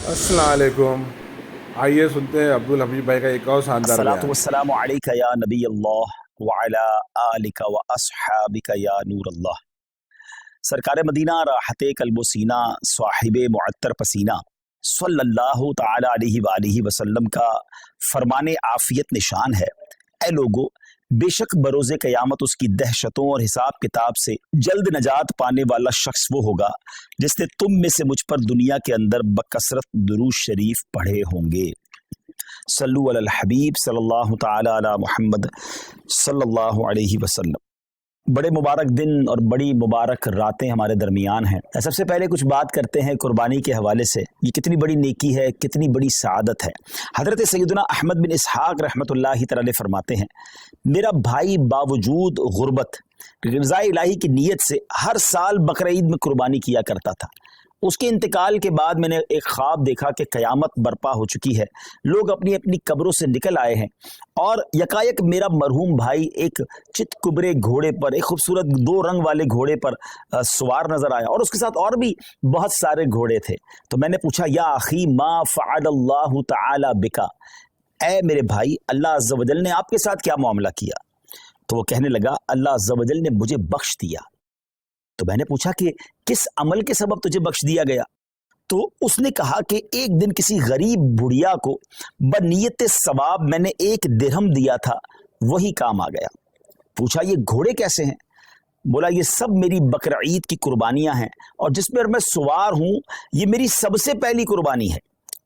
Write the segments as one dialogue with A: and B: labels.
A: अस्सलाम वालेकुम। आइए सुनते हैं अब्दुल हमीद भाई का एक और शानदार
B: अस्सलातु
A: बयान।
B: वस्सलामु अलैका या नबी अल्लाह व अला आलिका व अस्हाबिका या नूर अल्लाह। सरकार मदीना राहते कल्बो सीना साहिब मुअत्तर पसीना सल्लल्लाहु तआला अलैहि व आलिहि वसल्लम का फरमाने आफियत निशान है। ए लोगो, बेशक बरोज़े क़यामत उसकी दहशतों और हिसाब किताब से जल्द नजात पाने वाला शख्स वो होगा जिसने तुम में से मुझ पर दुनिया के अंदर बकसरत दुरूद शरीफ पढ़े होंगे। सल्लु अलल हबीब सल्लल्लाहु तआला अला मुहम्मद सल्लल्लाहु अलैहि वसल्लम। बड़े मुबारक दिन और बड़ी मुबारक रातें हमारे दरमियान हैं। सबसे पहले कुछ बात करते हैं कुर्बानी के हवाले से। ये कितनी बड़ी नेकी है, कितनी बड़ी सआदत है। हज़रत सैयदना अहमद बिन इसहाक़ रहमतुल्लाहि तआला फरमाते हैं, मेरा भाई बावजूद गुर्बत रज़ा इलाही की नीयत से हर साल बकरा ईद में कुर्बानी किया करता था। उसके इंतकाल के बाद मैंने एक ख्वाब देखा कि क़यामत बर्पा हो चुकी है, लोग अपनी अपनी कब्रों से निकल आए हैं और यकायक मेरा मरहूम भाई एक चितकुबरे घोड़े पर, एक खूबसूरत 2 रंग वाले घोड़े पर सवार नजर आया और उसके साथ और भी बहुत सारे घोड़े थे। तो मैंने पूछा, या अखी मा फ़अलल्लाहु तआला बिका, ऐ मेरे भाई, अल्लाह अज़्ज़ वजल ने आपके साथ क्या मामला किया? तो वो कहने लगा, अल्लाह अज़्ज़ वजल ने मुझे बख्श दिया। तो मैंने पूछा कि किस अमल के सबब तुझे बख्श दिया गया? तो उसने कहा कि एक दिन किसी गरीब बुढ़िया को बनियत सवाब मैंने 1 दिरहम दिया था, वही काम आ गया। पूछा, ये घोड़े कैसे हैं? बोला, ये सब मेरी बकरा ईद की कुर्बानियां हैं और जिस पर मैं सवार हूं ये मेरी सबसे पहली कुर्बानी है।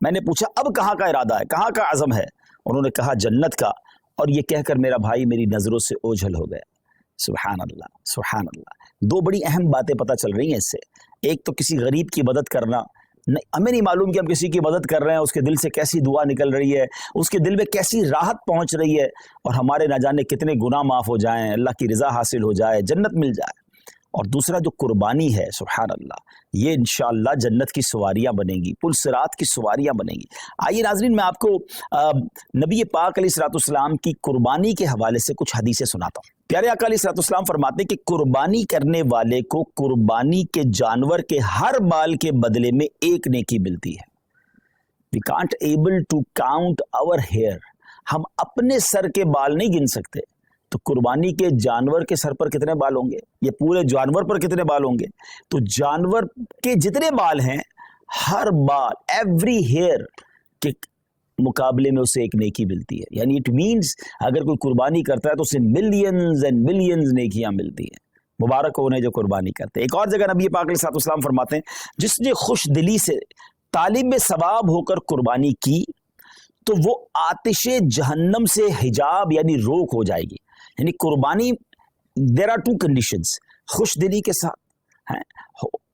B: मैंने पूछा, अब कहाँ का इरादा है, कहाँ का अज़म है? उन्होंने कहा, जन्नत का। और ये कहकर मेरा भाई मेरी नज़रों से ओझल हो गया। सुभान अल्लाह, सुभान अल्लाह। 2 बड़ी अहम बातें पता चल रही हैं इससे। एक तो किसी गरीब की मदद करना, हमें नहीं मालूम कि हम किसी की मदद कर रहे हैं, उसके दिल से कैसी दुआ निकल रही है, उसके दिल में कैसी राहत पहुंच रही है और हमारे ना जाने कितने गुनाह माफ़ हो जाएं, अल्लाह की रज़ा हासिल हो जाए, जन्नत मिल जाए। और दूसरा जो कुर्बानी है, सुभान अल्लाह, ये इंशाअल्लाह जन्नत की सवारियां बनेंगी, पुल सिरात की सवारियां बनेंगी। आइए नाज़रीन, मैं आपको नबी पाक अलैहिस्सलाम की कुर्बानी के हवाले से कुछ हदीसें सुनाता हूँ। प्यारे आका अलैहिस्सलाम फरमाते हैं कि कुर्बानी करने वाले को कुर्बानी के जानवर के हर बाल के बदले में 1 नेकी मिलती है। We can't able to count our hair, हम अपने सर के बाल नहीं गिन सकते, तो कुर्बानी के जानवर के सर पर कितने बाल होंगे, ये पूरे जानवर पर कितने बाल होंगे? तो जानवर के जितने बाल हैं, हर बाल, एवरी हेयर के मुकाबले में उसे 1 नेकी मिलती है। यानी इट मीन्स अगर कोई कुर्बानी करता है तो उसे मिलियंस एंड मिलियंस नेकियां मिलती हैं। मुबारक हो उन्हें जो कुर्बानी करते हैं। एक और जगह नबी पाक अलैहिस्सलाम फरमाते हैं, जिसने खुश दिली से तालिब सवाब होकर कुर्बानी की तो वो आतिशे जहन्नम से हिजाब यानी रोक हो जाएगी। यानी कुर्बानी, देयर आर 2 कंडीशंस, खुश दिली के साथ हैं,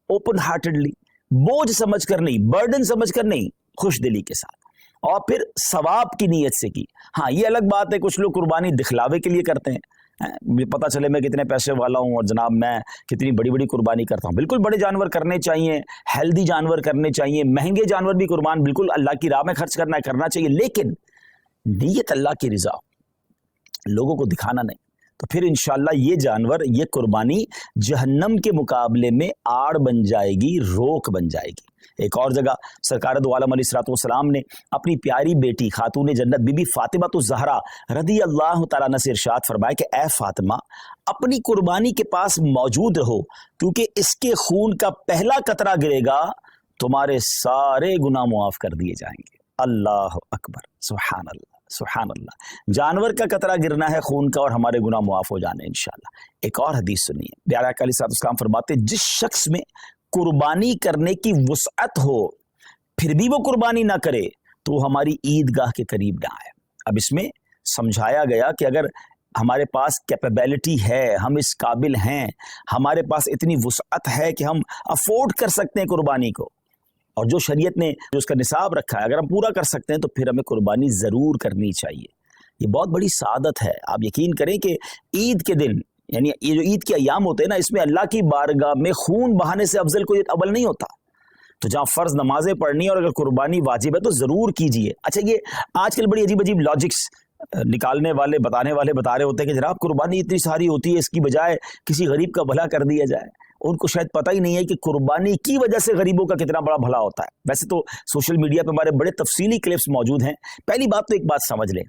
B: ओपन हार्टेडली, बोझ समझकर नहीं, बर्डन समझकर नहीं, खुश दिली के साथ, और फिर सवाब की नीयत से की। हाँ, ये अलग बात है, कुछ लोग कुर्बानी दिखलावे के लिए करते हैं, पता चले मैं कितने पैसे वाला हूँ और जनाब मैं कितनी बड़ी बड़ी कुर्बानी करता हूँ। बिल्कुल बड़े जानवर करने चाहिए, हेल्दी जानवर करने चाहिए, महंगे जानवर भी कुर्बान बिल्कुल अल्लाह की राह में खर्च करना चाहिए, लेकिन नीयत अल्लाह की रिजा, लोगों को दिखाना नहीं। तो फिर इंशाअल्लाह ये जानवर, ये कुर्बानी जहन्नम के मुकाबले में आड़ बन जाएगी, रोक बन जाएगी। एक और जगह सरकार दो आलम अलैहिस्सलाम ने अपनी प्यारी बेटी खातून जन्नत बीबी फातिमा तो ज़हरा रदी अल्लाह तआला अन्हा से इरशाद फरमाया कि ए फातिमा, अपनी कुर्बानी के पास मौजूद रहो, क्योंकि इसके खून का पहला कतरा गिरेगा तुम्हारे सारे गुनाह मुआफ़ कर दिए जाएंगे। अल्लाह अकबर, सुभान अल्लाह, सुभान अल्लाह। जानवर का कतरा गिरना है खून का और हमारे गुनाह मुआफ़ हो जाने इंशाअल्लाह। एक और हदीस सुनिए, प्यारे आका अलैहिस्सलाम फरमाते, जिस शख्स में कुर्बानी करने की वुसअत हो फिर भी वो कुर्बानी ना करे तो हमारी ईदगाह के करीब ना आए। अब इसमें समझाया गया कि अगर हमारे पास कैपेबिलिटी है, हम इस काबिल हैं, हमारे पास इतनी वुसअत है कि हम अफोर्ड कर सकते हैं कुर्बानी को, और जो शरीयत ने जो उसका निसाब रखा है अगर हम पूरा कर सकते हैं तो फिर हमें कुर्बानी ज़रूर करनी चाहिए। ये बहुत बड़ी सादत है। आप यकीन करें कि ईद के दिन, यानी ये जो ईद के अयाम होते हैं ना, इसमें अल्लाह की बारगाह में खून बहाने से अफजल कोई अमल नहीं होता। तो जहाँ फ़र्ज़ नमाजें पढ़नी है और अगर कुर्बानी वाजिब है तो ज़रूर कीजिए। अच्छा, ये आजकल बड़ी अजीब अजीब लॉजिक्स निकालने वाले, बताने वाले बता रहे होते हैं कि जनाब कुर्बानी इतनी सारी होती है, इसकी बजाय किसी गरीब का भला कर दिया जाए। उनको शायद पता ही नहीं है कि कुर्बानी की वजह से गरीबों का कितना बड़ा भला होता है। वैसे तो सोशल मीडिया पे हमारे बड़े तफसीली क्लिप्स मौजूद हैं। पहली बात तो एक बात समझ लें,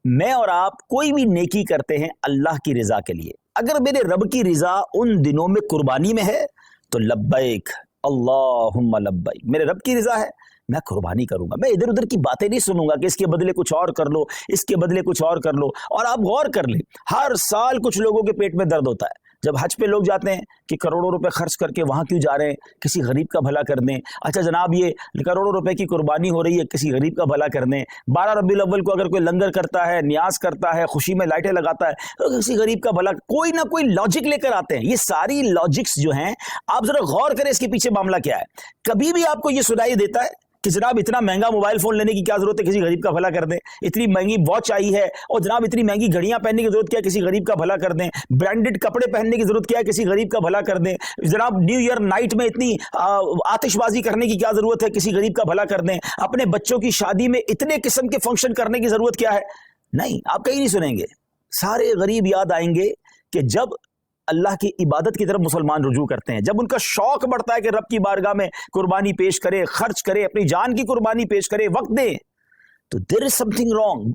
B: मैं और आप कोई भी नेकी करते हैं अल्लाह की रजा के लिए। अगर मेरे रब की रजा उन दिनों में कुर्बानी में है तो लब्बैक अल्लाहुम्मा लब्बैक, मेरे रब की रजा है, मैं कुर्बानी करूंगा। मैं इधर उधर की बातें नहीं सुनूंगा कि इसके बदले कुछ और कर लो, इसके बदले कुछ और कर लो। और आप गौर कर लें, हर साल कुछ लोगों के पेट में दर्द होता है जब हज पे लोग जाते हैं कि करोड़ों रुपए खर्च करके वहां क्यों जा रहे हैं, किसी गरीब का भला कर दें। अच्छा जनाब, ये करोड़ों रुपए की कुर्बानी हो रही है, किसी गरीब का भला कर दें। 12 रबीउल अव्वल को अगर कोई लंगर करता है, न्याज करता है, खुशी में लाइटें लगाता है, तो किसी गरीब का भला, कोई ना कोई लॉजिक लेकर आते हैं। ये सारी लॉजिक्स जो हैं, आप जरा गौर करें इसके पीछे मामला क्या है। कभी भी आपको ये सुनाई देता है कि जनाब इतना महंगा मोबाइल फोन लेने की क्या जरूरत है, किसी गरीब का भला कर दें। इतनी महंगी वॉच आई है, और जनाब इतनी महंगी घड़ियां पहनने की जरूरत क्या है, किसी गरीब का भला कर दें। ब्रांडेड कपड़े पहनने की जरूरत क्या है, किसी गरीब का भला कर दें। जनाब न्यू ईयर नाइट में इतनी आतिशबाजी करने की क्या जरूरत है, किसी गरीब का भला कर दें। अपने बच्चों की शादी में इतने किस्म के फंक्शन करने की जरूरत क्या है। नहीं, आप कहीं नहीं सुनेंगे। सारे गरीब याद आएंगे कि जब अल्लाह की इबादत की तरफ मुसलमान रुजू करते हैं, जब उनका शौक बढ़ता है कि रब की बारगाह में कुर्बानी पेश करे, खर्च करे, अपनी जान की कुर्बानी पेश करे, वक्त दे, तो देयर इज समथिंग रॉन्ग।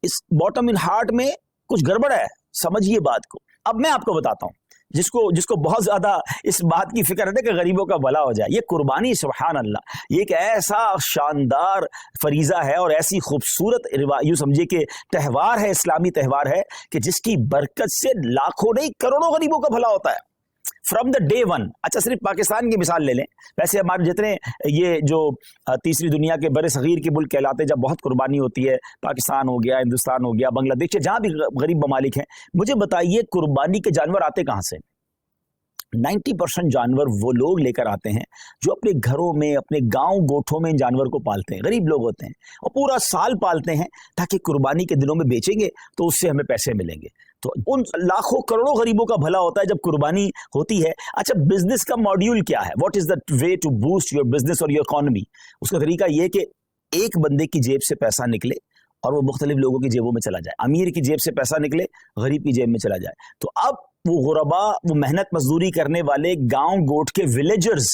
B: इस बॉटम इन हार्ट में कुछ गड़बड़ है, समझिए बात को। अब मैं आपको बताता हूं, जिसको बहुत ज्यादा इस बात की फिक्र है कि गरीबों का भला हो जाए। ये कुर्बानी सुभान अल्लाह, ये एक ऐसा शानदार फरीजा है और ऐसी खूबसूरत यूं समझिए कि त्यौहार है, इस्लामी त्यौहार है कि जिसकी बरकत से लाखों नहीं करोड़ों गरीबों का भला होता है फ्रॉम द डे वन। अच्छा सिर्फ पाकिस्तान की मिसाल ले लें, वैसे हमारे जितने ये जो तीसरी दुनिया के बड़े सगीर के मुल्क कहलाते हैं, जब बहुत कुर्बानी होती है, पाकिस्तान हो गया, हिंदुस्तान हो गया, बांग्लादेश, जहां भी गरीब ममालिक हैं, मुझे बताइए कुर्बानी के जानवर आते कहां से। 90% जानवर वो लोग लेकर आते हैं जो अपने घरों में, अपने गांव गोठों में इन जानवर को पालते हैं। गरीब लोग होते हैं और पूरा साल पालते हैं ताकि कुर्बानी के दिनों में बेचेंगे तो उससे हमें पैसे मिलेंगे। तो उन लाखों करोड़ों गरीबों का भला होता है जब कुर्बानी होती है। अच्छा, बिजनेस का मॉड्यूल क्या है, what is the way to boost your business और योर इकोनॉमी। उसका तरीका यह कि एक बंदे की जेब से पैसा निकले और वो मुख्तलिफ लोगों की जेबों में चला जाए। अमीर की जेब से पैसा निकले, गरीब की जेब में चला जाए। तो अब वो गुरबा, वो मेहनत मजदूरी करने वाले गांव गोट के विलेजर्स,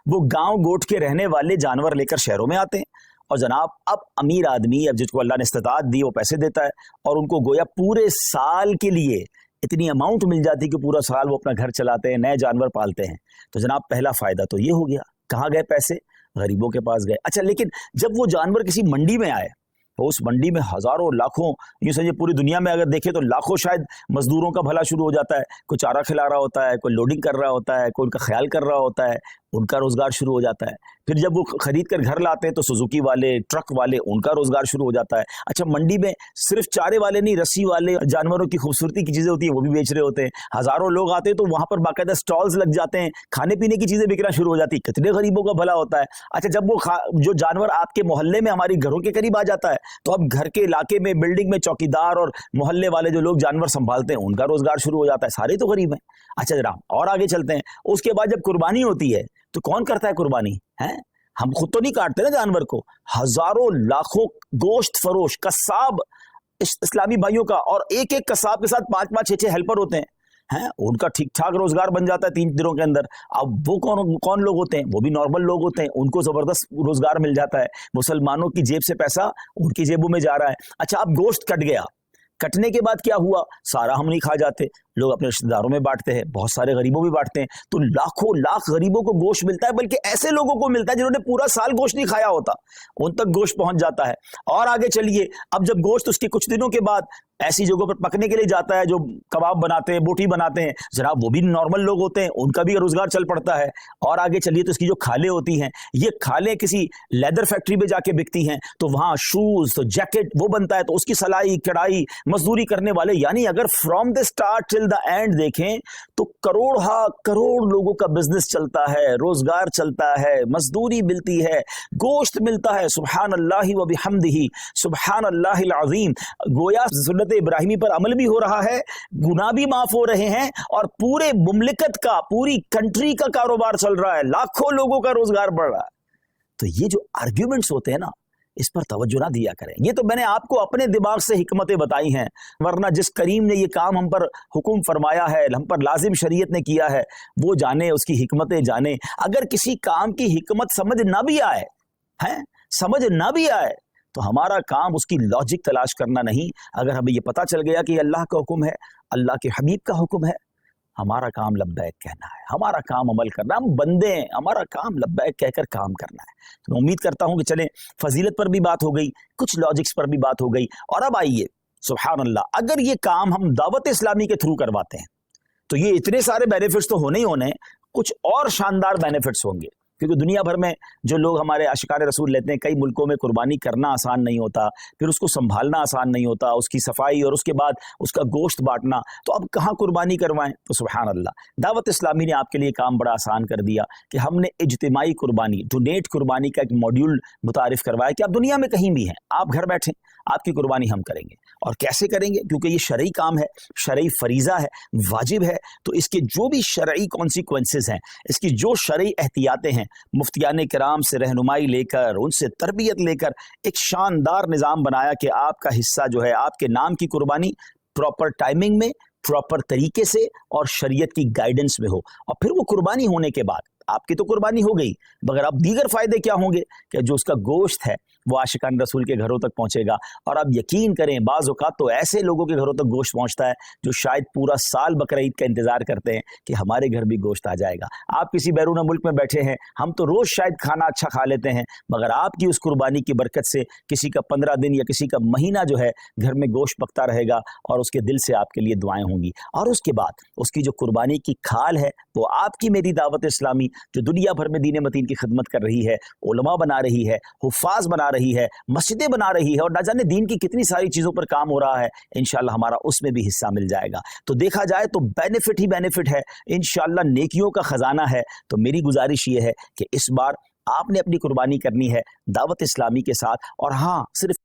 B: वो गांव गोट के रहने वाले जानवर लेकर शहरों में आते हैं। और जनाब अब अमीर आदमी, अब जिसको अल्लाह ने इस्तिताअत दी, वो पैसे देता है और उनको गोया पूरे साल के लिए इतनी अमाउंट मिल जाती है कि पूरा साल वो अपना घर चलाते हैं, नए जानवर पालते हैं। तो जनाब पहला फायदा तो ये हो गया। कहाँ गए पैसे? गरीबों के पास गए। अच्छा, लेकिन जब वो जानवर किसी मंडी में आए तो उस मंडी में हजारों लाखों, यूं समझिए पूरी दुनिया में अगर देखें तो लाखों शायद मजदूरों का भला शुरू हो जाता है। कोई चारा खिला रहा होता है, कोई लोडिंग कर रहा होता है, कोई उनका ख्याल कर रहा होता है, उनका रोजगार शुरू हो जाता है। फिर जब वो खरीद कर घर लाते हैं तो सुजुकी वाले, ट्रक वाले, उनका रोजगार शुरू हो जाता है। अच्छा, मंडी में सिर्फ चारे वाले नहीं, रस्सी वाले, जानवरों की खूबसूरती की चीजें होती हैं, वो भी बेच रहे होते हैं। हजारों लोग आते हैं तो वहां पर बाकायदा स्टॉल्स लग जाते हैं, खाने पीने की चीजें बिकना शुरू हो जाती है। कितने गरीबों का भला होता है। अच्छा, जब वो जो जानवर आपके मोहल्ले में, हमारी घरों के करीब आ जाता है तो अब घर के इलाके में, बिल्डिंग में चौकीदार और मोहल्ले वाले जो लोग जानवर संभालते हैं, उनका रोजगार शुरू हो जाता है। सारे तो गरीब हैं। अच्छा जरा और आगे चलते हैं। उसके बाद जब कुर्बानी होती है तो कौन करता है कुर्बानी? है हम खुद तो नहीं काटते ना जानवर को, हजारों लाखों गोश्त फरोश कसाब इस्लामी भाइयों का, और एक एक कसाब के साथ 5-5, 6-6 हेल्पर होते हैं, उनका ठीक ठाक रोजगार बन जाता है 3 दिनों के अंदर। अब वो कौन लोग होते हैं? वो भी नॉर्मल लोग होते हैं, उनको जबरदस्त रोजगार मिल जाता है। मुसलमानों की जेब से पैसा उनकी जेबों में जा रहा है। अच्छा, अब गोश्त कट गया, कटने के बाद क्या हुआ? सारा हम नहीं खा जाते, लोग अपने रिश्तेदारों में बांटते हैं, बहुत सारे गरीबों में बांटते हैं। तो लाखों लाख गरीबों को गोश्त मिलता है, बल्कि ऐसे लोगों को मिलता है जिन्होंने पूरा साल गोश्त नहीं खाया होता, उन तक गोश्त पहुंच जाता है। और आगे चलिए, अब जब गोश्त उसके कुछ दिनों के बाद ऐसी जगहों पर पकने के लिए जाता है जो कबाब बनाते हैं, बोटी बनाते हैं, जनाब वो भी नॉर्मल लोग होते हैं, उनका भी रोजगार चल पड़ता है। और आगे चलिए तो इसकी जो खालें होती हैं, ये खालें किसी लेदर फैक्ट्री में जाके बिकती हैं, तो वहां शूज, तो जैकेट वो बनता है, तो उसकी सलाई, कढ़ाई, मजदूरी करने वाले, यानी अगर from the start till the end देखें तो करोड़ लोगों का बिजनेस चलता है, रोजगार चलता है, मजदूरी मिलती है, गोश्त मिलता है। सुभान अल्लाह व बिहम्दिही, सुभान अल्लाहिल अज़ीम। गोया सुन्नत इब्राहिमी पर अमल भी हो रहा है, गुनाह भी माफ हो रहे हैं, और पूरे मुमलिकत का, पूरी कंट्री का कारोबार चल रहा है, लाखों लोगों का रोजगार बढ़ रहा है। तो ये जो आर्ग्यूमेंट्स होते हैं ना, اس پر توجہ نہ دیا کریں. یہ تو میں نے آپ کو اپنے دماغ سے حکمتیں بتائی ہیں، ورنہ جس کریم نے یہ کام ہم پر حکم فرمایا ہے، ہم پر لازم شریعت نے کیا ہے، وہ جانے، اس کی حکمتیں جانے. اگر کسی کام کی حکمت سمجھ نہ بھی آئے سمجھ نہ بھی آئے تو ہمارا کام اس کی لاجک تلاش کرنا نہیں. اگر ہمیں یہ پتہ چل گیا کہ یہ اللہ کا حکم ہے، اللہ کے حبیب کا حکم ہے، ہمارا کام لبیک کہنا ہے، ہمارا کام عمل کرنا. ہم بندے ہیں، ہمارا کام لبیک کہہ کر کام کرنا ہے. تو میں امید کرتا ہوں کہ چلیں، فضیلت پر بھی بات ہو گئی، کچھ لاجکس پر بھی بات ہو گئی. اور اب آئیے، سبحان اللہ، اگر یہ کام ہم دعوت اسلامی کے تھرو کرواتے ہیں تو یہ اتنے سارے بینیفٹس تو ہونے ہی ہونے، کچھ اور شاندار بینیفٹس ہوں گے. کیونکہ دنیا بھر میں جو لوگ ہمارے عاشقان رسول لیتے ہیں، کئی ملکوں میں قربانی کرنا آسان نہیں ہوتا، پھر اس کو سنبھالنا آسان نہیں ہوتا، اس کی صفائی اور اس کے بعد اس کا گوشت بانٹنا. تو اب کہاں قربانی کروائیں؟ تو سبحان اللہ، دعوت اسلامی نے آپ کے لیے کام بڑا آسان کر دیا کہ ہم نے اجتماعی قربانی، ڈونیٹ قربانی کا ایک ماڈیول متعارف کروایا کہ آپ دنیا میں کہیں بھی ہیں، آپ گھر بیٹھیں، آپ کی قربانی ہم کریں گے. اور کیسے کریں گے؟ کیونکہ یہ شرعی کام ہے، شرعی فریضہ ہے، واجب ہے. تو اس کے جو بھی شرعی کانسیکوینسز ہیں، اس کی جو شرعی احتیاطیں ہیں، مفتیان کرام سے رہنمائی لے کر، ان سے تربیت لے کر ایک شاندار نظام بنایا کہ آپ کا حصہ جو ہے، آپ کے نام کی قربانی پراپر ٹائمنگ میں، پراپر طریقے سے اور شریعت کی گائیڈنس میں ہو. اور پھر وہ قربانی ہونے کے بعد آپ کی تو قربانی ہو گئی، مگر اب دیگر فائدے کیا ہوں گے کہ جو اس کا گوشت ہے وہ عاشقان رسول کے گھروں تک پہنچے گا. اور آپ یقین کریں، بعض اوقات تو ایسے لوگوں کے گھروں تک گوشت پہنچتا ہے جو شاید پورا سال بقر عید کا انتظار کرتے ہیں کہ ہمارے گھر بھی گوشت آ جائے گا. آپ کسی بیرون ملک میں بیٹھے ہیں، ہم تو روز شاید کھانا اچھا کھا لیتے ہیں، مگر آپ کی اس قربانی کی برکت سے کسی کا 15 دن یا کسی کا مہینہ جو ہے گھر میں گوشت پکتا رہے گا، اور اس کے دل سے آپ کے لیے دعائیں ہوں گی. اور اس کے بعد اس کی جو قربانی کی کھال ہے وہ آپ کی میری دعوت اسلامی جو دنیا بھر میں دین متین کی خدمت کر رہی ہے، علماء بنا رہی ہے، حفاظ بنا رہی ہے، مسجدیں بنا رہی ہے، اور نہ جانے دین کی کتنی ساری چیزوں پر کام ہو رہا ہے، انشاءاللہ ہمارا اس میں بھی حصہ مل جائے گا. تو دیکھا جائے تو بینیفٹ ہی بینیفٹ ہے، انشاءاللہ نیکیوں کا خزانہ ہے. تو میری گزارش یہ ہے کہ اس بار آپ نے اپنی قربانی کرنی ہے دعوت اسلامی کے ساتھ. اور ہاں، صرف